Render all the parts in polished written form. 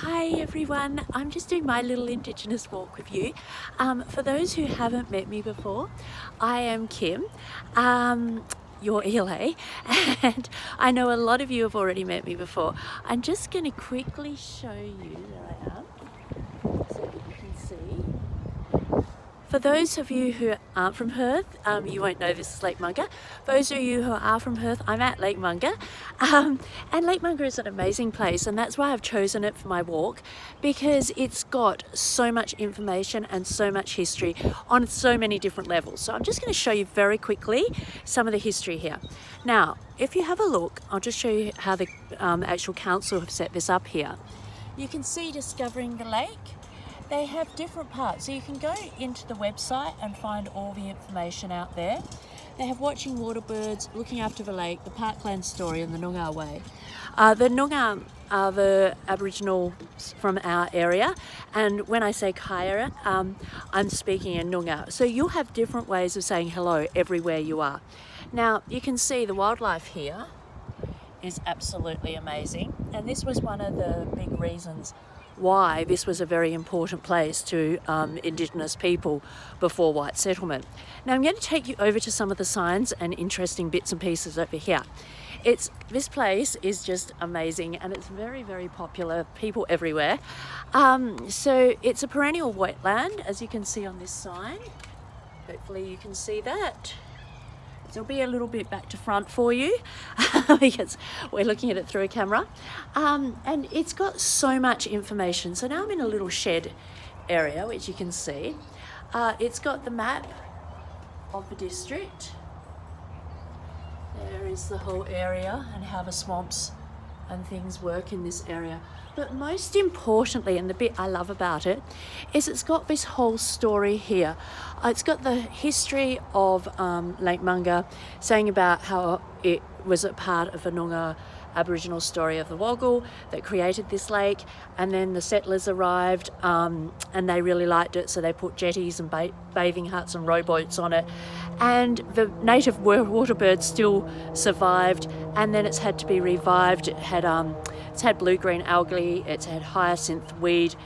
Hi everyone, I'm just doing my little Indigenous walk with you. For those who haven't met me before, I am Kim, your ELA, and I know a lot of you have already met me before. I'm just going to quickly show you where I am so that you can see. For those of you who aren't from Perth, you won't know this is Lake Monger. For those of you who are from Perth, I'm at Lake Monger. And Lake Monger is an amazing place, and that's why I've chosen it for my walk, because it's got so much information and so much history on so many different levels. So I'm just going to show you very quickly some of the history here. Now, if you have a look, I'll just show you how the actual council have set this up here. You can see Discovering the Lake. They have different parts, so you can go into the website and find all the information out there. They have Watching Water Birds, Looking After the Lake, the Parkland Story, and the Noongar Way. The Noongar are the Aboriginals from our area, and when I say Kaya, I'm speaking in Noongar. So you'll have different ways of saying hello everywhere you are. Now, you can see the wildlife here is absolutely amazing, and this was one of the big reasons why this was a very important place to Indigenous people before white settlement. Now I'm going to take you over to some of the signs and interesting bits and pieces over here. This place is just amazing, and it's very, very popular, people everywhere. So it's a perennial wetland, as you can see on this sign. Hopefully you can see that. So it'll be a little bit back to front for you because we're looking at it through a camera. And it's got so much information. So now I'm in a little shed area, which you can see. It's got the map of the district. There is the whole area and how the swamps and things work in this area. But most importantly, and the bit I love about it, is it's got this whole story here. It's got the history of Lake Monger, saying about how it was a part of a Noongar Aboriginal story of the Woggle that created this lake, and then the settlers arrived and they really liked it, so they put jetties and bathing huts and rowboats on it, and the native water birds still survived, and then it's had to be revived. It's had blue-green algae, it's had hyacinth weed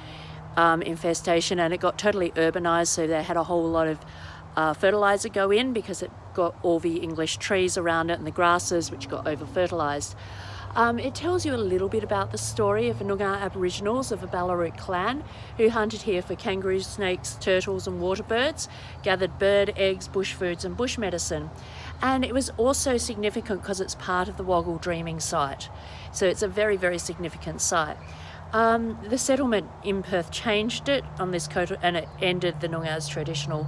infestation, and it got totally urbanised, so they had a whole lot of fertiliser go in because it got all the English trees around it and the grasses, which got over-fertilised. It tells you a little bit about the story of the Noongar Aboriginals of the Ballarook clan, who hunted here for kangaroos, snakes, turtles and water birds, gathered bird eggs, bush foods and bush medicine. And it was also significant because it's part of the Woggle Dreaming site. So it's a very, very significant site. The settlement in Perth changed it on this coast, and it ended the Noongar's traditional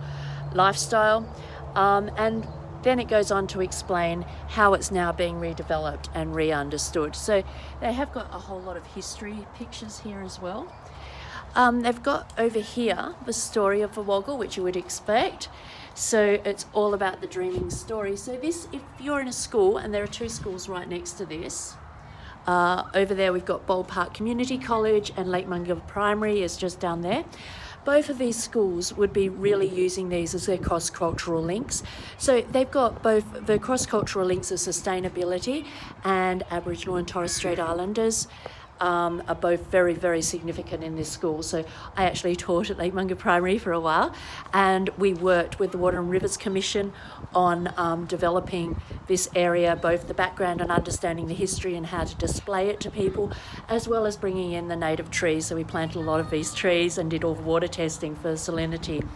lifestyle. And then it goes on to explain how it's now being redeveloped and re-understood. So they have got a whole lot of history pictures here as well. They've got over here the story of the Woggle, which you would expect. So it's all about the dreaming story. So this, if you're in a school, and there are two schools right next to this, over there we've got Bold Park Community College, and Lake Monger Primary is just down there. Both of these schools would be really using these as their cross-cultural links. So they've got both the cross-cultural links of sustainability, and Aboriginal and Torres Strait Islanders are both very, very significant in this school. So I actually taught at Lake Monger Primary for a while, and we worked with the Water and Rivers Commission on developing this area, both the background and understanding the history and how to display it to people, as well as bringing in the native trees. So we planted a lot of these trees and did all the water testing for salinity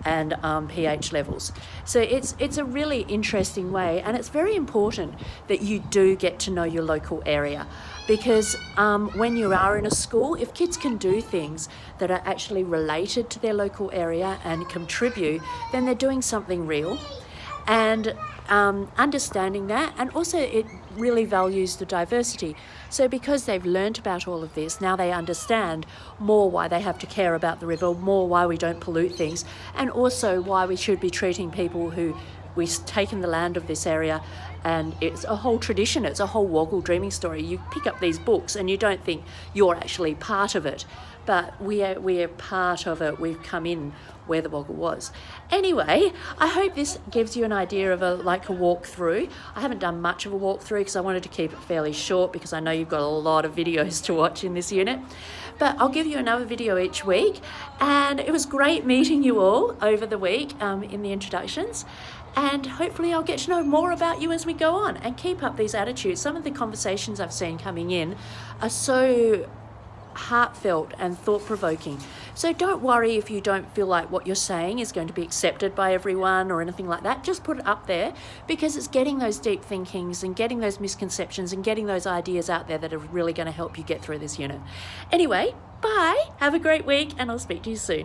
and pH levels. So it's a really interesting way, and it's very important that you do get to know your local area, because when you are in a school, if kids can do things that are actually related to their local area and contribute, then they're doing something real. And understanding that, and also it really values the diversity. So because they've learnt about all of this, now they understand more why they have to care about the river, more why we don't pollute things, and also why we should be treating people who we've taken the land of this area And it's a whole tradition. It's a whole Woggle dreaming story. You pick up these books and you don't think you're actually part of it, but we're part of it. We've come in where the Woggle was. Anyway, I hope this gives you an idea of a walkthrough. I haven't done much of a walkthrough because I wanted to keep it fairly short, because I know you've got a lot of videos to watch in this unit. But I'll give you another video each week, and it was great meeting you all over the week in the introductions. And hopefully I'll get to know more about you as we go on, and keep up these attitudes. Some of the conversations I've seen coming in are so heartfelt and thought-provoking. So don't worry if you don't feel like what you're saying is going to be accepted by everyone or anything like that. Just put it up there, because it's getting those deep thinkings and getting those misconceptions and getting those ideas out there that are really going to help you get through this unit. Anyway, bye, have a great week, and I'll speak to you soon.